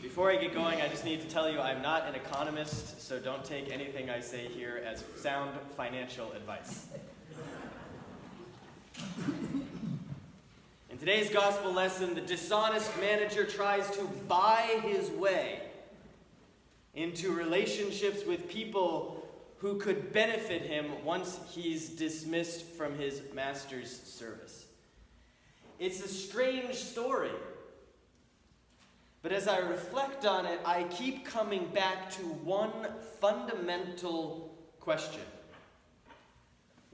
Before I get going, I just need to tell you I'm not an economist, so don't take anything I say here as sound financial advice. In today's gospel lesson, the dishonest manager tries to buy his way into relationships with people who could benefit him once he's dismissed from his master's service. It's a strange story. But as I reflect on it, I keep coming back to one fundamental question.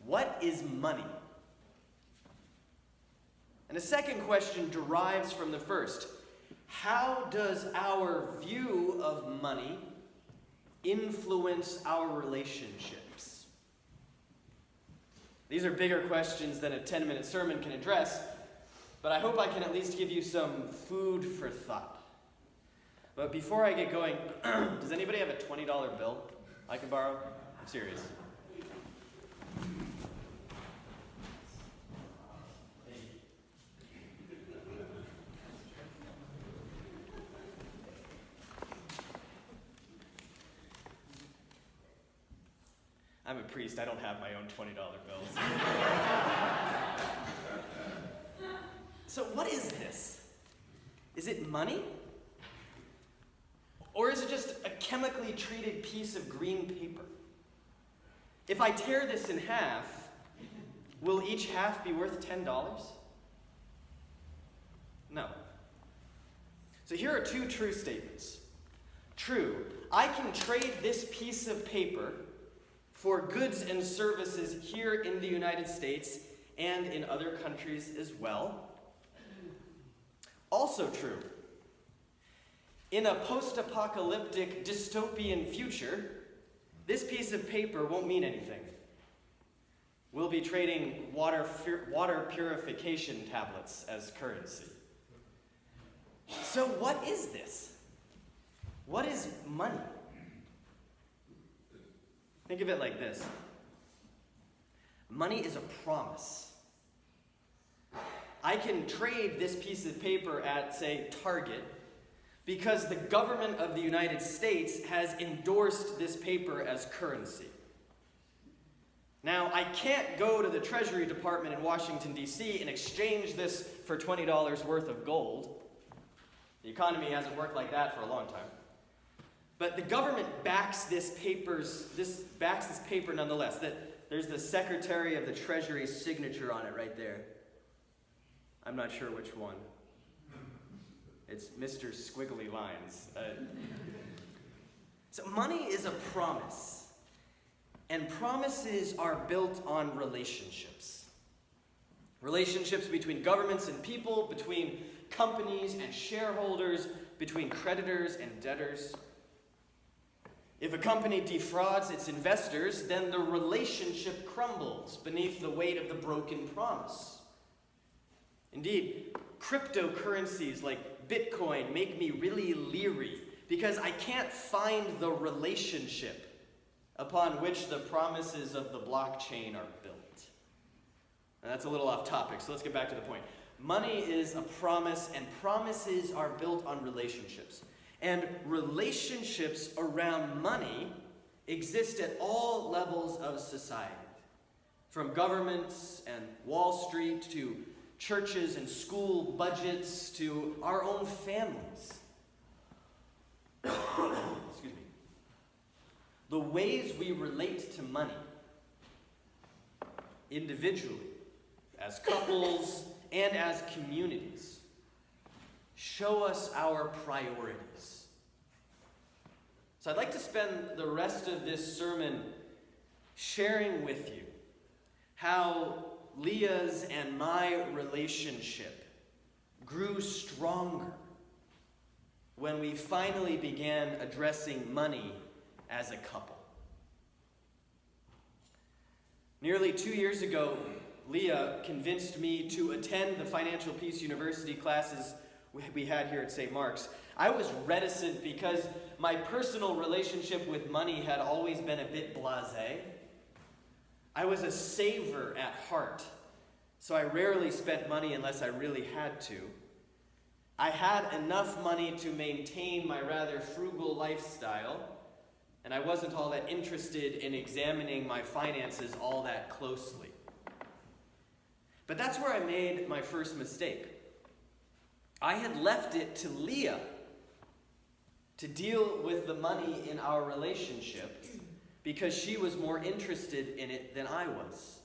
What is money? And a second question derives from the first. How does our view of money influence our relationships? These are bigger questions than a 10-minute sermon can address, but I hope I can at least give you some food for thought. But before I get going, does anybody have a $20 bill I can borrow? I'm serious. I'm a priest. I don't have my own $20 bills. So what is this? Is it money? Or is it just a chemically treated piece of green paper? If I tear this in half, will each half be worth $10? No. So here are two true statements. True, I can trade this piece of paper for goods and services here in the United States and in other countries as well. Also true, in a post-apocalyptic dystopian future, this piece of paper won't mean anything. We'll be trading water purification tablets as currency. So what is this? What is money? Think of it like this. Money is a promise. I can trade this piece of paper at, say, Target, because the government of the United States has endorsed this paper as currency. Now, I can't go to the Treasury Department in Washington, D.C. and exchange this for $20 worth of gold. The economy hasn't worked like that for a long time. But the government backs this paper nonetheless. There's the Secretary of the Treasury's signature on it right there. I'm not sure which one. It's Mr. Squiggly Lines. So money is a promise. And promises are built on relationships. Relationships between governments and people, between companies and shareholders, between creditors and debtors. If a company defrauds its investors, then the relationship crumbles beneath the weight of the broken promise. Indeed, cryptocurrencies like Bitcoin make me really leery because I can't find the relationship upon which the promises of the blockchain are built. And that's a little off topic, so let's get back to the point. Money is a promise, and promises are built on relationships. And relationships around money exist at all levels of society, from governments and Wall Street to churches and school budgets to our own families. Excuse me. The ways we relate to money, individually, as couples, and as communities, show us our priorities. So I'd like to spend the rest of this sermon sharing with you how Leah's and my relationship grew stronger when we finally began addressing money as a couple. Nearly 2 years ago, Leah convinced me to attend the Financial Peace University classes we had here at St. Mark's. I was reticent because my personal relationship with money had always been a bit blasé. I was a saver at heart, so I rarely spent money unless I really had to. I had enough money to maintain my rather frugal lifestyle, and I wasn't all that interested in examining my finances all that closely. But that's where I made my first mistake. I had left it to Leah to deal with the money in our relationship because she was more interested in it than I was.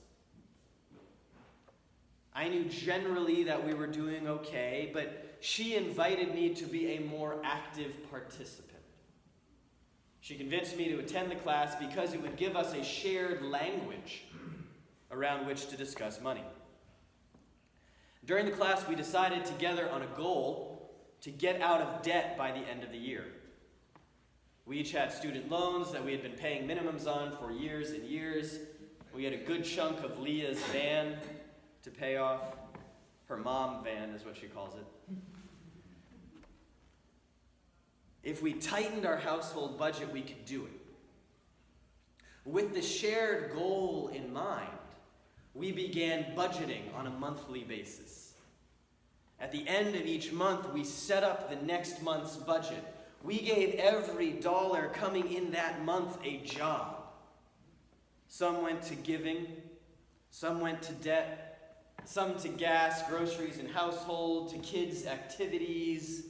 I knew generally that we were doing okay, but she invited me to be a more active participant. She convinced me to attend the class because it would give us a shared language around which to discuss money. During the class, we decided together on a goal to get out of debt by the end of the year. We each had student loans that we had been paying minimums on for years and years. We had a good chunk of Leah's van to pay off. Her mom van is what she calls it. If we tightened our household budget, we could do it. With the shared goal in mind, we began budgeting on a monthly basis. At the end of each month, we set up the next month's budget. We gave every dollar coming in that month a job. Some went to giving, some went to debt, some to gas, groceries, and household, to kids' activities.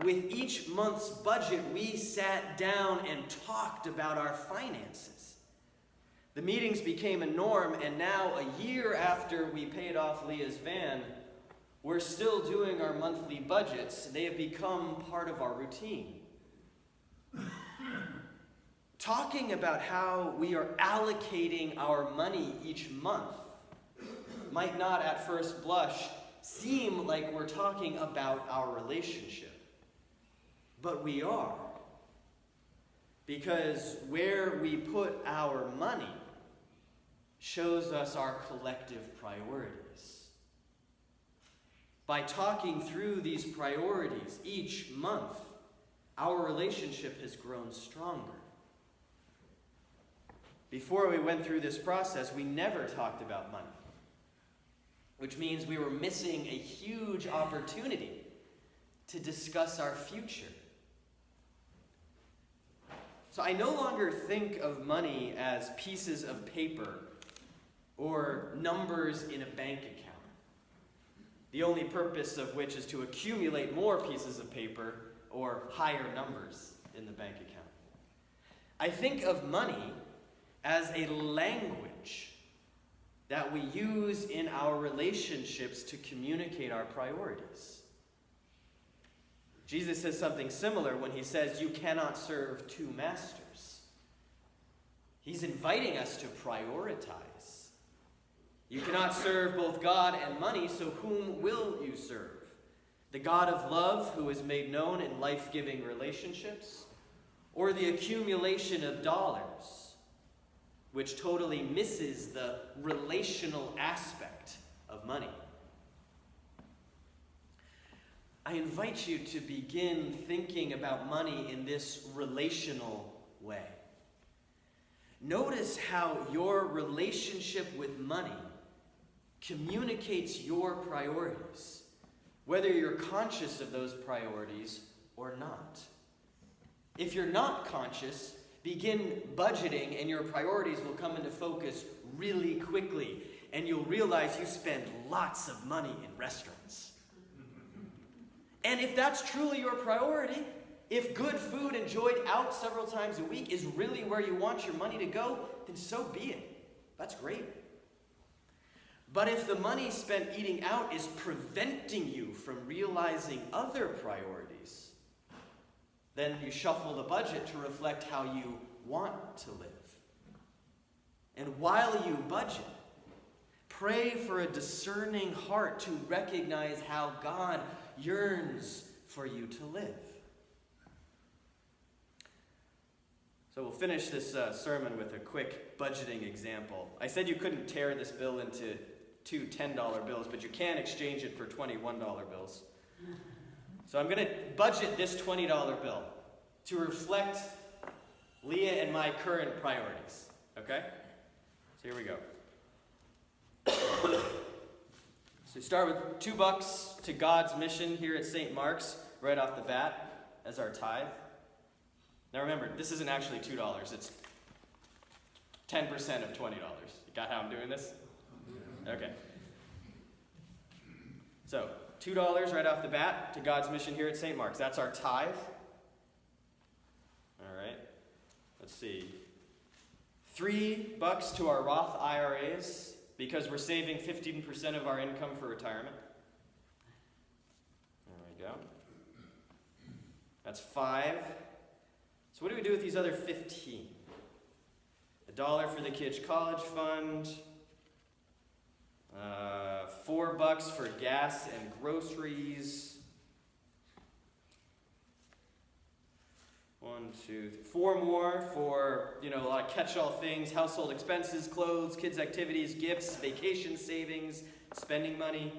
With each month's budget, we sat down and talked about our finances. The meetings became a norm, and now, a year after we paid off Leah's van, we're still doing our monthly budgets. They have become part of our routine. Talking about how we are allocating our money each month might not at first blush seem like we're talking about our relationship. But we are. Because where we put our money shows us our collective priorities. By talking through these priorities each month, our relationship has grown stronger. Before we went through this process, we never talked about money, which means we were missing a huge opportunity to discuss our future. So I no longer think of money as pieces of paper or numbers in a bank account, the only purpose of which is to accumulate more pieces of paper or higher numbers in the bank account. I think of money as a language that we use in our relationships to communicate our priorities. Jesus says something similar when he says, you cannot serve two masters. He's inviting us to prioritize. You cannot serve both God and money, so whom will you serve? The God of love, who is made known in life-giving relationships, or the accumulation of dollars, which totally misses the relational aspect of money? I invite you to begin thinking about money in this relational way. Notice how your relationship with money communicates your priorities, whether you're conscious of those priorities or not. If you're not conscious, begin budgeting and your priorities will come into focus really quickly, and you'll realize you spend lots of money in restaurants. And if that's truly your priority, if good food enjoyed out several times a week is really where you want your money to go, then so be it. That's great. But if the money spent eating out is preventing you from realizing other priorities, then you shuffle the budget to reflect how you want to live. And while you budget, pray for a discerning heart to recognize how God yearns for you to live. So we'll finish this sermon with a quick budgeting example. I said you couldn't tear this bill into two $10 bills, but you can exchange it for $21 bills. So I'm going to budget this $20 bill to reflect Leah and my current priorities. Okay? So here we go. So We start with $2 to God's mission here at St. Mark's right off the bat as our tithe. Now remember, this isn't actually $2. It's 10% of $20. You got how I'm doing this? Okay. So, $2 right off the bat to God's mission here at St. Mark's. That's our tithe. All right. Let's see. $3 to our Roth IRAs because we're saving 15% of our income for retirement. There we go. That's 5. So what do we do with these other 15? $1 for the kids' college fund. $4 for gas and groceries. 1, 2, 3, 4 more for, a lot of catch-all things, household expenses, clothes, kids' activities, gifts, vacation savings, spending money.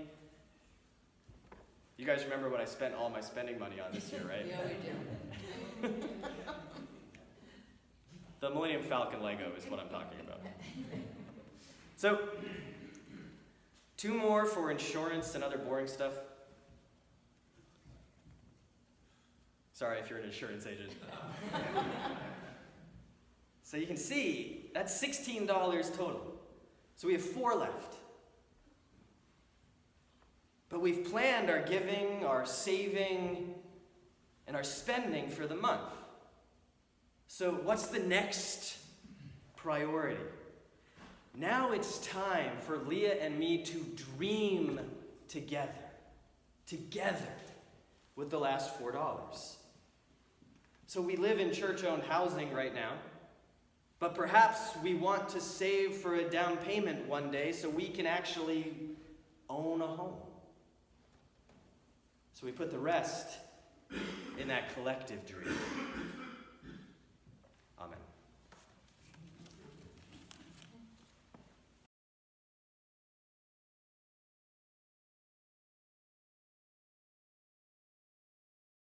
You guys remember what I spent all my spending money on this year, right? Yeah, we do. The Millennium Falcon Lego is what I'm talking about. So, 2 more for insurance and other boring stuff. Sorry if you're an insurance agent. So you can see, that's $16 total. So we have 4 left. But we've planned our giving, our saving, and our spending for the month. So what's the next priority? Now it's time for Leah and me to dream together with the last $4. So we live in church-owned housing right now, but perhaps we want to save for a down payment one day so we can actually own a home. So we put the rest in that collective dream.